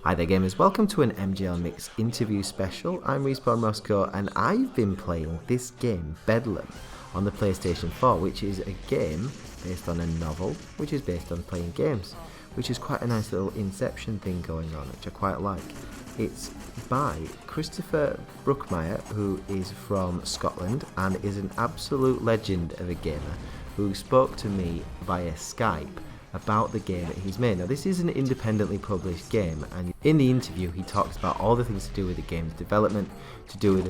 Hi there gamers, welcome to an MGL Mix interview special. I'm Respawn Moscow and I've been playing this game, Bedlam, on the PlayStation 4, which is a game based on a novel, which is based on playing games, which is quite a nice little Inception thing going on, which I quite like. It's by Chris Brookmyre, who is from Scotland and is an absolute legend of a gamer, who spoke to me via Skype about the game that he's made. Now this is an independently published game, and in the interview he talks about all the things to do with the game's development, to do with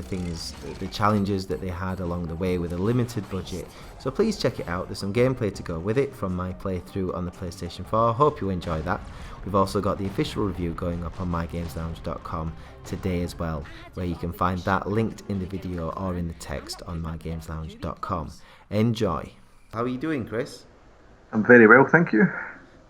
the challenges that they had along the way with a limited budget. So please check it out. There's some gameplay to go with it from my playthrough on the PlayStation 4. Hope you enjoy that. We've also got the official review going up on mygameslounge.com today as well, where you can find that linked in the video or in the text on mygameslounge.com. Enjoy. How are you doing, Chris? I'm very well, thank you.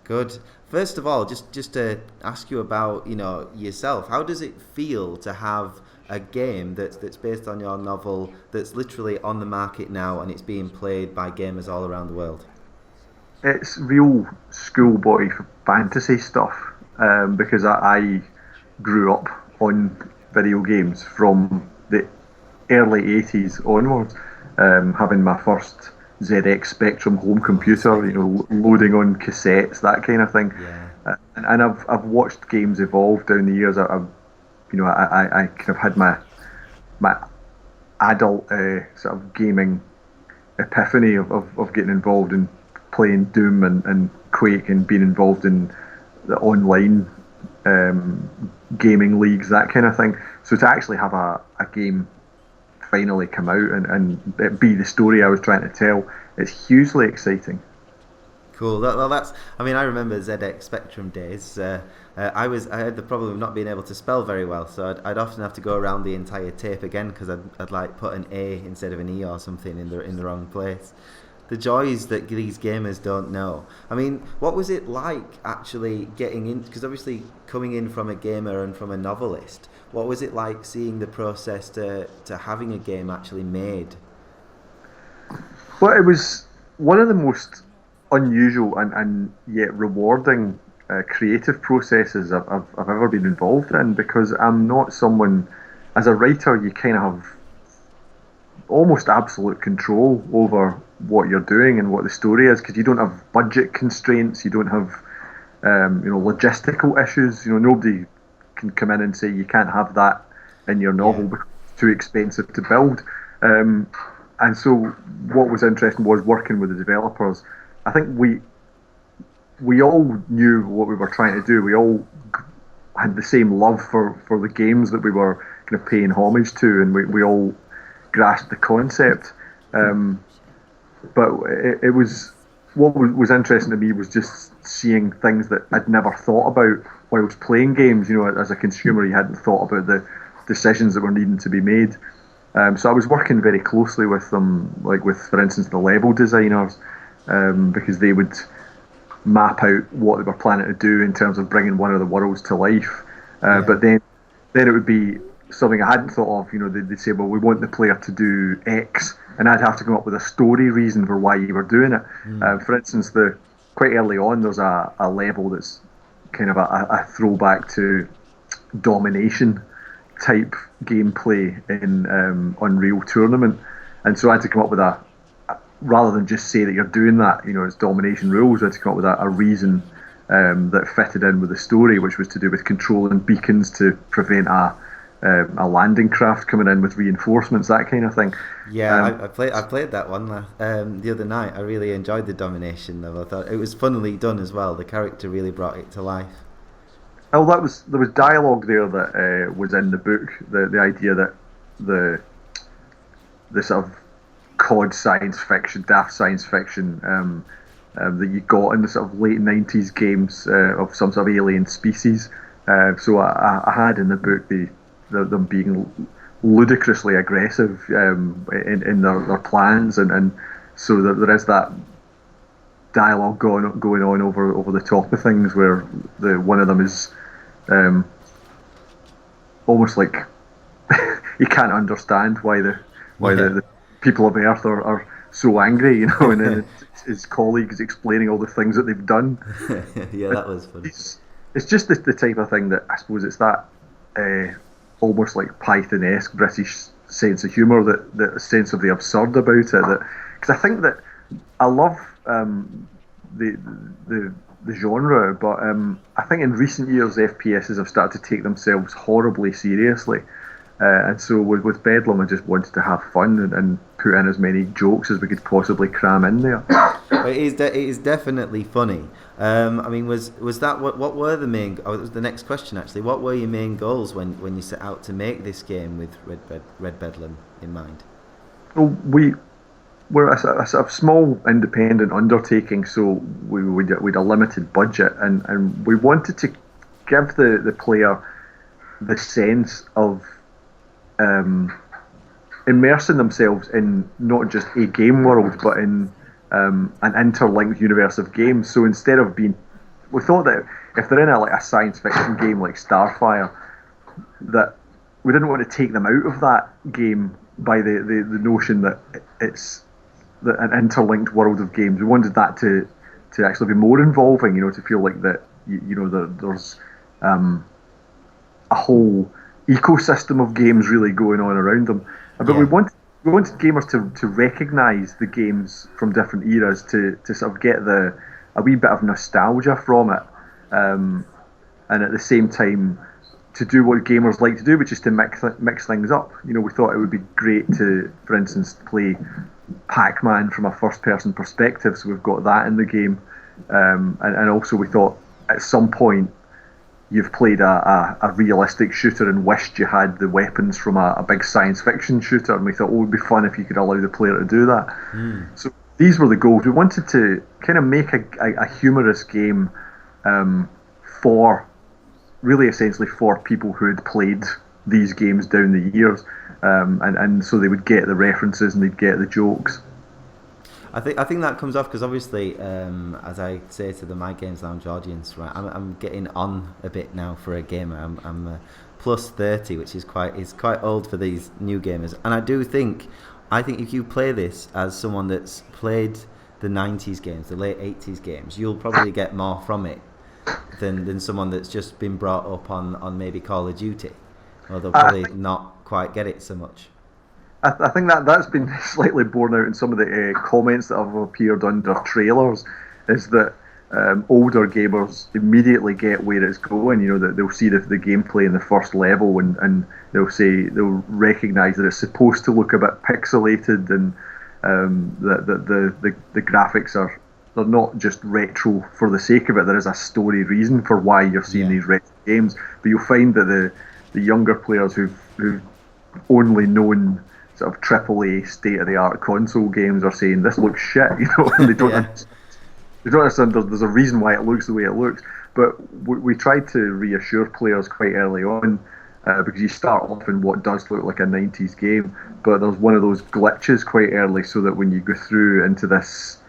Good. First of all, just to ask you about yourself. How does it feel to have a game that's based on your novel that's literally on the market now and it's being played by gamers all around the world? It's real schoolboy fantasy stuff because I grew up on video games from the early 80s onwards, having my first ZX Spectrum home computer, loading on cassettes, that kind of thing. Yeah. And I've watched games evolve down the years. I kind of had my adult sort of gaming epiphany of getting involved in playing Doom and Quake and being involved in the online gaming leagues, that kind of thing. So to actually have a game finally come out and it be the story I was trying to tell, it's hugely exciting. Cool. I remember ZX Spectrum days. I had the problem of not being able to spell very well, so I'd often have to go around the entire tape again because I'd like put an A instead of an E or something in the wrong place. The joys that these gamers don't know. I mean, what was it like actually getting in? Because obviously coming in from a gamer and from a novelist, what was it like seeing the process to having a game actually made? Well, it was one of the most unusual and yet rewarding creative processes I've ever been involved in, because I'm not someone, as a writer, you kind of have almost absolute control over what you're doing and what the story is, because you don't have budget constraints, you don't have logistical issues. Nobody can come in and say you can't have that in your novel because it's too expensive to build. And so what was interesting was working with the developers. I think we all knew what we were trying to do. We all had the same love for the games that we were kind of paying homage to, and we all grasped the concept. But it was, what was interesting to me was just seeing things that I'd never thought about while I was playing games. As a consumer, you hadn't thought about the decisions that were needing to be made. So I was working very closely with them, like with, for instance, the level designers, because they would map out what they were planning to do in terms of bringing one of the worlds to life. But then it would be something I hadn't thought of. They'd say, well, we want the player to do X, and I'd have to come up with a story reason for why you were doing it. For instance, quite early on, there's a level that's kind of a throwback to domination type gameplay in Unreal Tournament, and so I had to come up with rather than just say that you're doing that, it's domination rules. I had to come up with a reason that fitted in with the story, which was to do with controlling beacons to prevent a landing craft coming in with reinforcements, that kind of thing. Yeah, I played that one the other night. I really enjoyed the domination level. I thought it was funnily done as well. The character really brought it to life. Oh, there was dialogue there that was in the book. The idea that the sort of COD science fiction, daft science fiction that you got in the sort of late 90s games of some sort of alien species. So I had in the book them being ludicrously aggressive in their plans, and so there is that dialogue going on over the top of things, where one of them is almost like he can't understand why the people of Earth are so angry, and then his colleagues explaining all the things that they've done. Yeah, that was funny. it's just the type of thing that I suppose it's that almost like Python-esque British sense of humour, that sense of the absurd about it. That because I think that I love the the genre, but I think in recent years FPSs have started to take themselves horribly seriously. And so with Bedlam, I just wanted to have fun and put in as many jokes as we could possibly cram in there. It is definitely funny. I mean, was that what were the main? Oh, it was the next question actually. What were your main goals when you set out to make this game with Red Bedlam in mind? Well, we're a sort of small independent undertaking, so we'd a limited budget, and we wanted to give the player the sense of immersing themselves in not just a game world, but in an interlinked universe of games. So instead of we thought that if they're in a science fiction game like Starfire, that we didn't want to take them out of that game by the notion that it's an interlinked world of games. We wanted that to actually be more involving, to feel like that there's a whole ecosystem of games really going on around them. But we wanted gamers to recognise the games from different eras, to sort of get a wee bit of nostalgia from it, and at the same time to do what gamers like to do, which is to mix things up. We thought it would be great to, for instance, play Pac-Man from a first-person perspective, so we've got that in the game, and also we thought at some point you've played a realistic shooter and wished you had the weapons from a big science fiction shooter, and we thought, it would be fun if you could allow the player to do that. So these were the goals. We wanted to kind of make a humorous game essentially for people who had played these games down the years, and so they would get the references and they'd get the jokes. I think that comes off because obviously, as I say to the My Games Lounge audience, right, I'm getting on a bit now for a gamer. I'm plus 30, which is quite old for these new gamers. And I think if you play this as someone that's played the 90s games, the late 80s games, you'll probably get more from it than someone that's just been brought up on maybe Call of Duty. Or they'll probably not quite get it so much. I think that's been slightly borne out in some of the comments that have appeared under trailers, is that older gamers immediately get where it's going. That they'll see the gameplay in the first level, and they'll recognise that it's supposed to look a bit pixelated, and that the graphics they're not just retro for the sake of it. There is a story reason for why you're seeing these retro games. But you'll find that the younger players who've only known sort of AAA state-of-the-art console games are saying this looks shit, and they don't understand there's a reason why it looks the way it looks. But we tried to reassure players quite early on, because you start off in what does look like a 90s game, but there's one of those glitches quite early, so that when you go through into this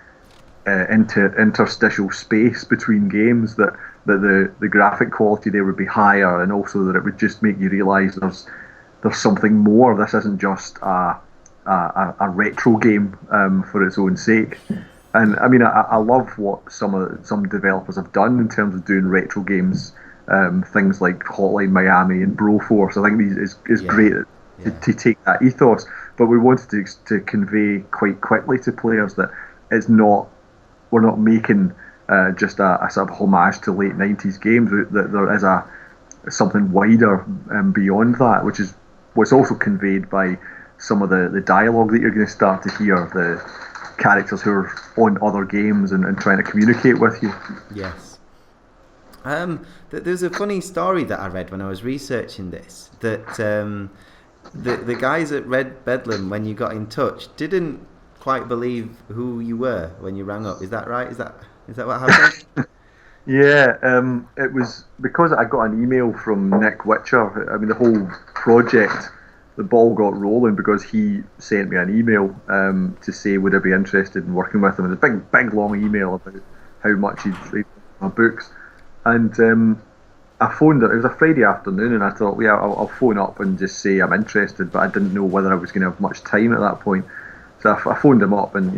interstitial space between games, that the graphic quality there would be higher, and also that it would just make you realise there's something more. This isn't just a retro game for its own sake. And I mean, I love what some developers have done in terms of doing retro games. Things like Hotline Miami and Broforce. I think these is great to take that ethos. But we wanted to convey quite quickly to players that we're not making just a sort of homage to late 90s games. That there is something wider beyond that, which is what's also conveyed by some of the dialogue that you're going to start to hear, the characters who are on other games and trying to communicate with you. Yes. There's a funny story that I read when I was researching this, that the guys at Red Bedlam, when you got in touch, didn't quite believe who you were when you rang up. Is that right? Is that what happened? Yeah, it was because I got an email from Nick Witcher. I mean, the whole project, the ball got rolling because he sent me an email to say would I be interested in working with him. It was a big long email about how much he'd read my books, and I phoned it. It was a Friday afternoon, and I thought, yeah, I'll phone up and just say I'm interested, but I didn't know whether I was going to have much time at that point. So I phoned him up, and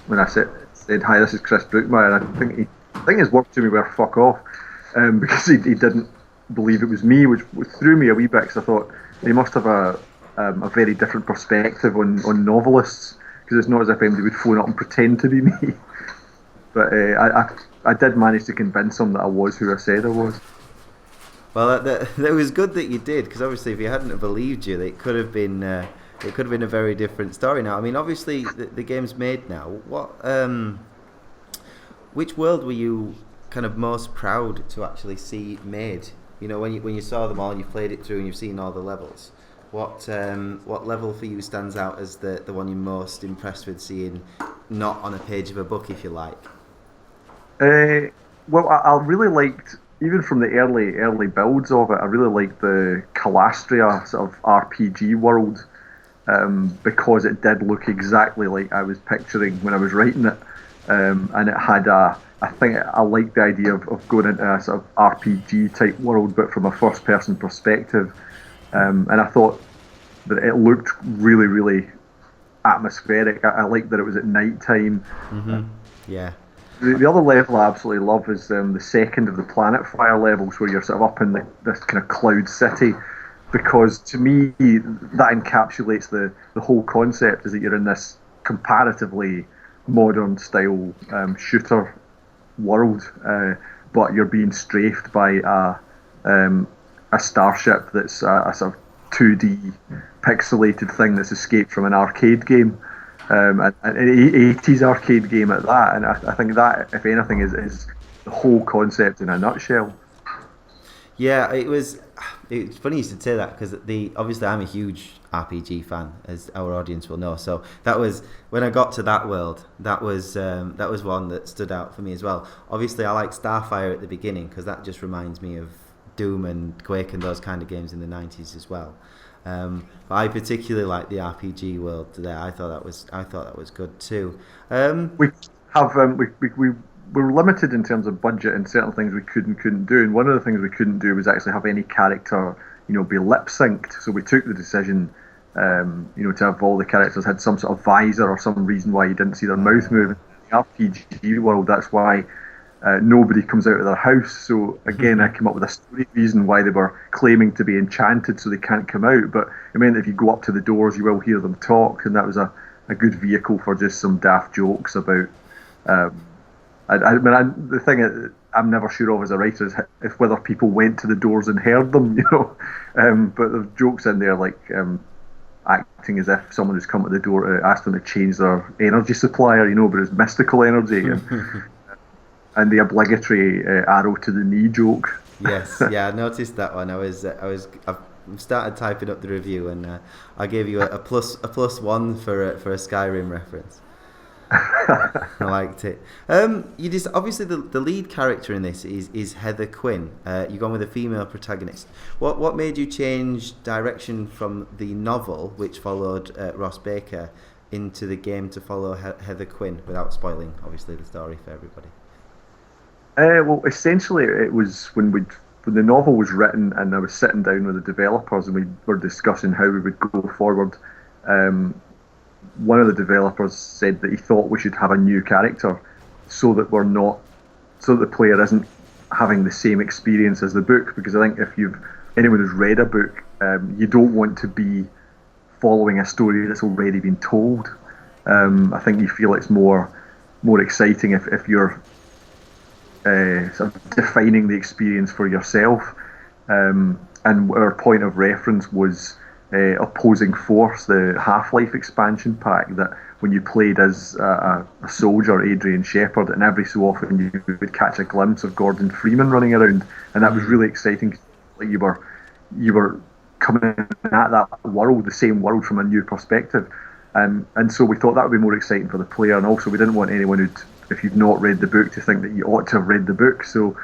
when I said, "Hi, this is Chris Brookmyre," I think his work to me were fuck off. because he didn't believe it was me, which threw me a wee bit. Because I thought they must have a very different perspective on novelists, because it's not as if anybody would phone up and pretend to be me. But I did manage to convince him that I was who I said I was. Well, that was good that you did, because obviously if he hadn't have believed you, it could have been a very different story. Now, I mean, obviously the game's made now. Which world were you kind of most proud to actually see made? You know, when you saw them all and you've played it through and you've seen all the levels, what level for you stands out as the one you're most impressed with seeing, not on a page of a book, if you like? Well, I really liked, even from the early builds of it, I really liked the Calastria sort of RPG world, because it did look exactly like I was picturing when I was writing it, and it had I think I liked the idea of going into a sort of RPG type world, but from a first person perspective, and I thought that it looked really, really atmospheric. I liked that it was at night time. Mm-hmm. Yeah. The other level I absolutely love is the second of the Planet Fire levels, where you're sort of up in this kind of cloud city, because to me that encapsulates the whole concept, is that you're in this comparatively modern style shooter world, but you're being strafed by a starship that's a sort of 2D pixelated thing that's escaped from an arcade game. An 80s arcade game at that, and I think that, if anything, is the whole concept in a nutshell. Yeah, it's funny you should say that, because obviously I'm a huge RPG fan, as our audience will know. So that was, when I got to that world, that was one that stood out for me as well. Obviously I like Starfire at the beginning, because that just reminds me of Doom and Quake and those kind of games in the 90s as well. But I particularly like the RPG world there. I thought that was good too. We have we were limited in terms of budget, and certain things we couldn't do. And one of the things we couldn't do was actually have any character, be lip synced. So we took the decision, to have all the characters had some sort of visor or some reason why you didn't see their mouth move. In the RPG world, that's why nobody comes out of their house. So again, I came up with a story reason why they were claiming to be enchanted, so they can't come out. But it meant if you go up to the doors, you will hear them talk, and that was a good vehicle for just some daft jokes about. The thing I'm never sure of as a writer is if whether people went to the doors and heard them, but there's jokes in there like acting as if someone who's come to the door asked them to change their energy supplier, but it's mystical energy. And the obligatory arrow to the knee joke. Yes, yeah, I noticed that one. I've started typing up the review, and I gave you a plus one for a Skyrim reference. I liked it. You just obviously the lead character in this is Heather Quinn. You've gone with a female protagonist. What made you change direction from the novel, which followed Ross Baker, into the game to follow Heather Quinn, without spoiling obviously the story for everybody? Well, essentially, it was when the novel was written, and I was sitting down with the developers, and we were discussing how we would go forward. One of the developers said that he thought we should have a new character, so that the player isn't having the same experience as the book. Because I think if anyone who's read a book, you don't want to be following a story that's already been told. I think you feel it's more exciting if you're sort of defining the experience for yourself. And our point of reference was Opposing Force, the Half-Life expansion pack, that when you played as a soldier, Adrian Shepard, and every so often you would catch a glimpse of Gordon Freeman running around, and that was really exciting. Like you were coming at that world, the same world, from a new perspective. And so we thought that would be more exciting for the player, and also we didn't want anyone if you've not read the book, to think that you ought to have read the book. So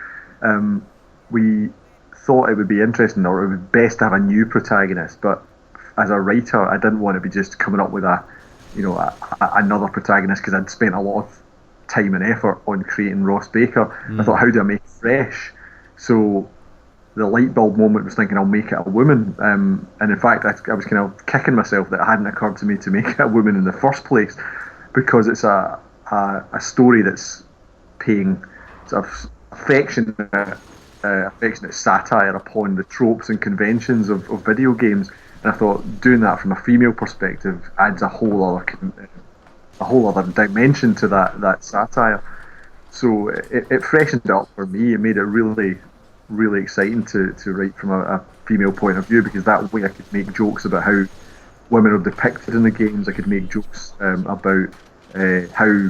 we thought it would be interesting, or it would be best to have a new protagonist. But as a writer, I didn't want to be just coming up with another protagonist, because I'd spent a lot of time and effort on creating Ross Baker. I thought, how do I make it fresh? So the light bulb moment was thinking, I'll make it a woman. And in fact, I was kind of kicking myself that it hadn't occurred to me to make it a woman in the first place, because it's a story that's paying sort of affectionate affectionate satire upon the tropes and conventions of video games. And I thought doing that from a female perspective adds a whole other dimension to that satire. So it freshened it up for me. It made it really, really exciting to write from a female point of view, because that way I could make jokes about how women are depicted in the games. I could make jokes about how,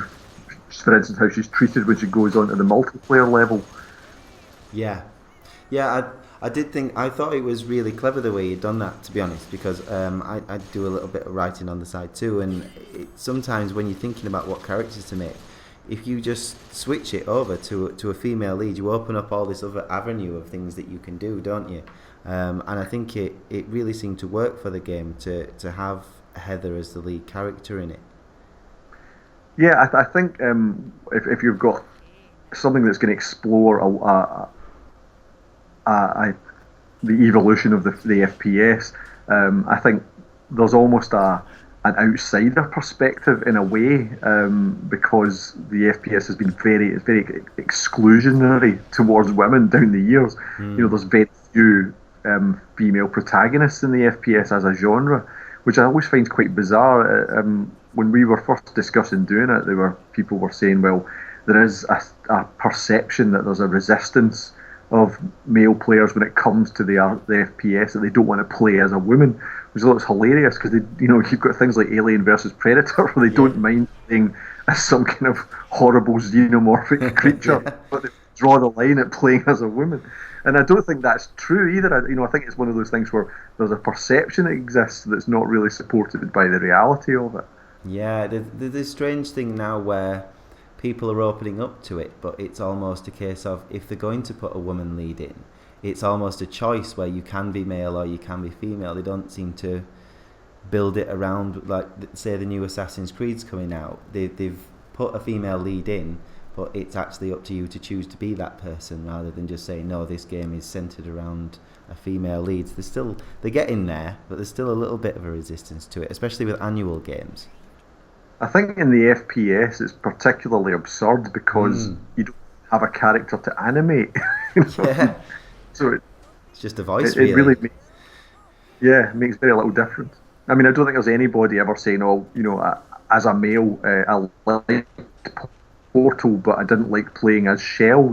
for instance, how she's treated when she goes on to the multiplayer level. Yeah, yeah. I thought it was really clever the way you'd done that, to be honest, because I do a little bit of writing on the side too, and sometimes when you're thinking about what characters to make, if you just switch it over to a female lead, you open up all this other avenue of things that you can do, don't you? And I think it really seemed to work for the game to have Heather as the lead character in it. Yeah, I think if you've got something that's going to explore the evolution of the FPS, I think there's almost an outsider perspective in a way, because the FPS has been very exclusionary towards women down the years. There's very few female protagonists in the FPS as a genre, which I always find quite bizarre. When we were first discussing doing it, people were saying, well, there is a perception that there's a resistance of male players when it comes to the FPS, that they don't want to play as a woman, which looks hilarious, because you've got things like Alien versus Predator where they don't mind playing as some kind of horrible xenomorphic creature, but they draw the line at playing as a woman. And I don't think that's true either. I think it's one of those things where there's a perception that exists that's not really supported by the reality of it. Yeah, there's this strange thing now where people are opening up to it, but it's almost a case of, if they're going to put a woman lead in, it's almost a choice where you can be male or you can be female. They don't seem to build it around, like, say, the new Assassin's Creed's coming out. They've put a female lead in, but it's actually up to you to choose to be that person, rather than just saying, no, this game is centered around a female lead. They're getting there, but there's still a little bit of a resistance to it, especially with annual games. I think in the FPS it's particularly absurd because you don't have a character to animate. Yeah. So it's just a voice, it really makes very little difference. I mean, I don't think there's anybody ever saying, oh, as a male, I liked Portal, but I didn't like playing as Shell,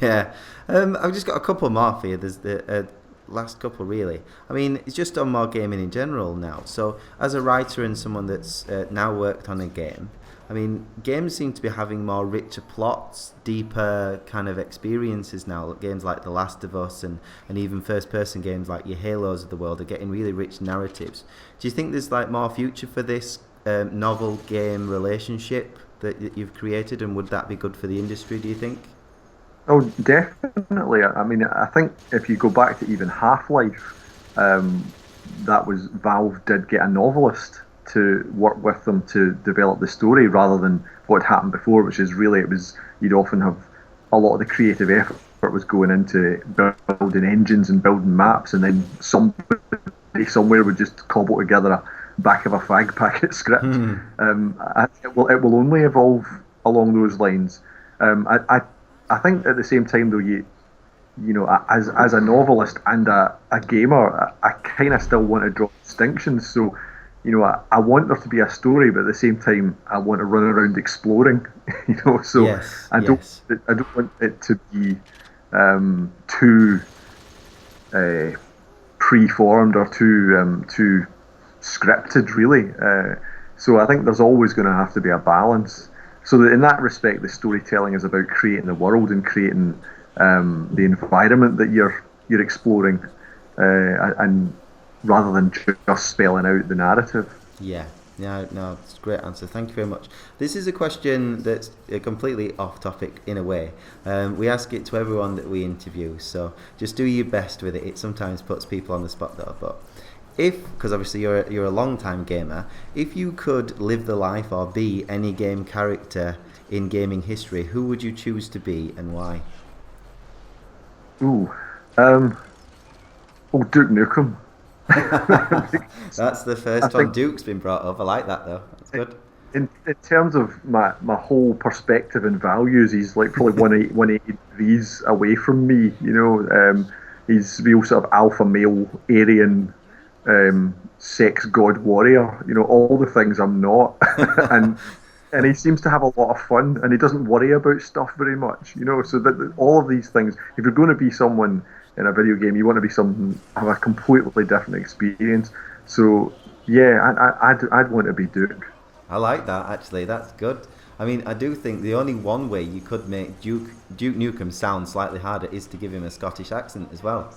Yeah. I've just got a couple more for you. There's the last couple, really. I mean, it's just on more gaming in general now. So, as a writer and someone that's now worked on a game, I mean, games seem to be having more richer plots, deeper kind of experiences now. Games like The Last of Us and even first-person games like your Halos of the world are getting really rich narratives. Do you think there's like more future for this novel-game relationship that you've created, and would that be good for the industry, do you think? Oh, definitely. I mean, I think if you go back to even Half-Life, that was Valve did get a novelist to work with them to develop the story, rather than what happened before, which is really, you'd often have a lot of the creative effort was going into building engines and building maps, and then somebody somewhere would just cobble together a back of a fag packet script. It will only evolve along those lines. I think at the same time, though, as a novelist and a gamer, I kind of still want to draw distinctions. So, I want there to be a story, but at the same time, I want to run around exploring. So yes, I don't want it to be too preformed or too scripted, really. So I think there's always going to have to be a balance. So that in that respect, the storytelling is about creating the world and creating the environment that you're exploring, and rather than just spelling out the narrative. Yeah, no, it's a great answer. Thank you very much. This is a question that's completely off topic in a way. We ask it to everyone that we interview, so just do your best with it. It sometimes puts people on the spot though, but because obviously you're a long-time gamer, if you could live the life or be any game character in gaming history, who would you choose to be and why? Duke Nukem. That's the first time Duke's been brought up. I like that though. That's good. in terms of my whole perspective and values, he's like probably 180 degrees away from me. He's real sort of alpha male, Aryan, sex god warrior. All the things I'm not, and he seems to have a lot of fun, and he doesn't worry about stuff very much. So that all of these things, if you're going to be someone in a video game, you want to be someone have a completely different experience. So yeah, I'd want to be Duke. I like that, actually. That's good. I mean, I do think the only one way you could make Duke Nukem sound slightly harder is to give him a Scottish accent as well.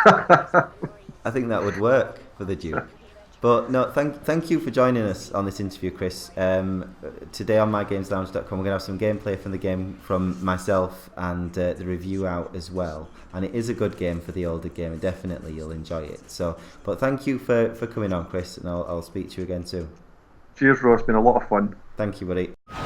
I think that would work for the Duke. But no, thank you for joining us on this interview, Chris. Today on mygameslounge.com, we're going to have some gameplay from the game from myself and the review out as well. And it is a good game for the older gamer. Definitely, you'll enjoy it. But thank you for coming on, Chris, and I'll speak to you again soon. Cheers, Ross. Been a lot of fun. Thank you, buddy.